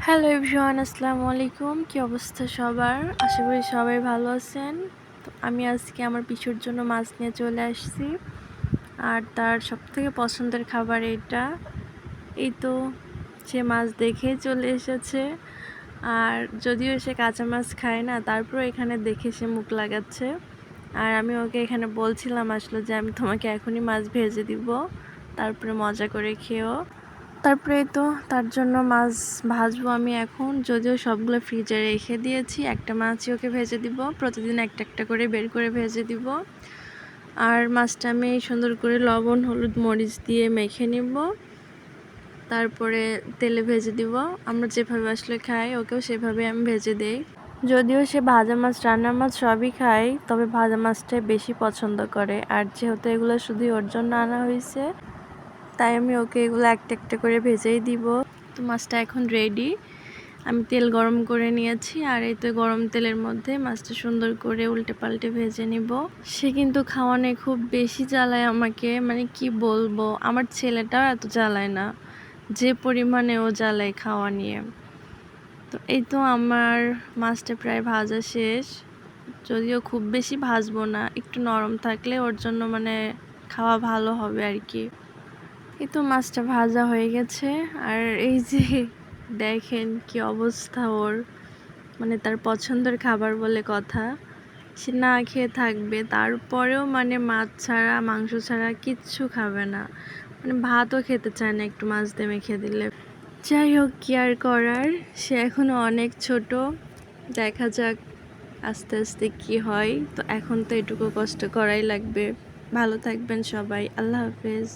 Hello everyone, আসসালামু আলাইকুম। কী অবস্থা সবার? আশা করি সবাই ভালো আছেন। তো আমি আজকে আমার পিসুর জন্য মাছ নিয়ে চলে আসছি, আর তার সবথেকে পছন্দের খাবার এটা। এই তো সে মাছ দেখেই চলে এসেছে, আর যদিও সে কাঁচা মাছ খায় না, তারপর এখানে দেখে সে মুখ লাগাচ্ছে। আর আমি ওকে এখানে বলছিলাম আসলে যে আমি তোমাকে এখনই মাছ ভেজে দিব, তারপরে মজা করে খেও। তারপরে তো তার জন্য মাছ ভাজবো আমি এখন, যদিও সবগুলো ফ্রিজে রেখে দিয়েছি। একটা মাছই ওকে ভেজে দিব, প্রতিদিন একটা একটা করে বের করে ভেজে দিব। আর মাছটা আমি সুন্দর করে লবণ হলুদ মরিচ দিয়ে মেখে নিব, তারপরে তেলে ভেজে দিব। আমরা যেভাবে আসলে খাই ওকেও সেভাবে আমি ভেজে দেই। যদিও সে ভাজা মাছ রান্না মাছ সবই খায়, তবে ভাজা মাছটাই বেশি পছন্দ করে। আর যেহেতু এগুলো শুধুই ওর জন্য আনা হয়েছে, তাই আমি ওকে এগুলো একটা একটা করে ভেজেই দিব। তো মাছটা এখন রেডি। আমি তেল গরম করে নিয়েছি, আর এই তো গরম তেলের মধ্যে মাছটা সুন্দর করে উল্টে পাল্টে ভেজে নিব। সে কিন্তু খাওয়ানে খুব বেশি জ্বালায় আমাকে, মানে কি বলবো, আমার ছেলেটাও এত জ্বালায় না যে পরিমাণে ও জ্বালায় খাওয়া নিয়ে। তো এই তো আমার মাছটা প্রায় ভাজা শেষ। যদিও খুব বেশি ভাজবো না, একটু নরম থাকলে ওর জন্য মানে খাওয়া ভালো হবে আর কি। এই তো মাছটা ভাজা হয়ে গেছে, আর এই যে দেখেন কি অবস্থা ওর, মানে তার পছন্দের খাবার বলে কথা, সে না খেয়ে থাকবে, তারপরেও মানে মাছ ছাড়া মাংস ছাড়া কিচ্ছু খাবে না, মানে ভাতও খেতে চায় না একটু মাছ দিয়ে মেখে দিলে। যাই হোক, কি আর করার, সে এখনো অনেক ছোট, দেখা যাক আস্তে আস্তে কি হয়। তো এখন তো এটুকু কষ্ট করাই লাগবে। ভালো থাকবেন সবাই, আল্লাহ হাফেজ।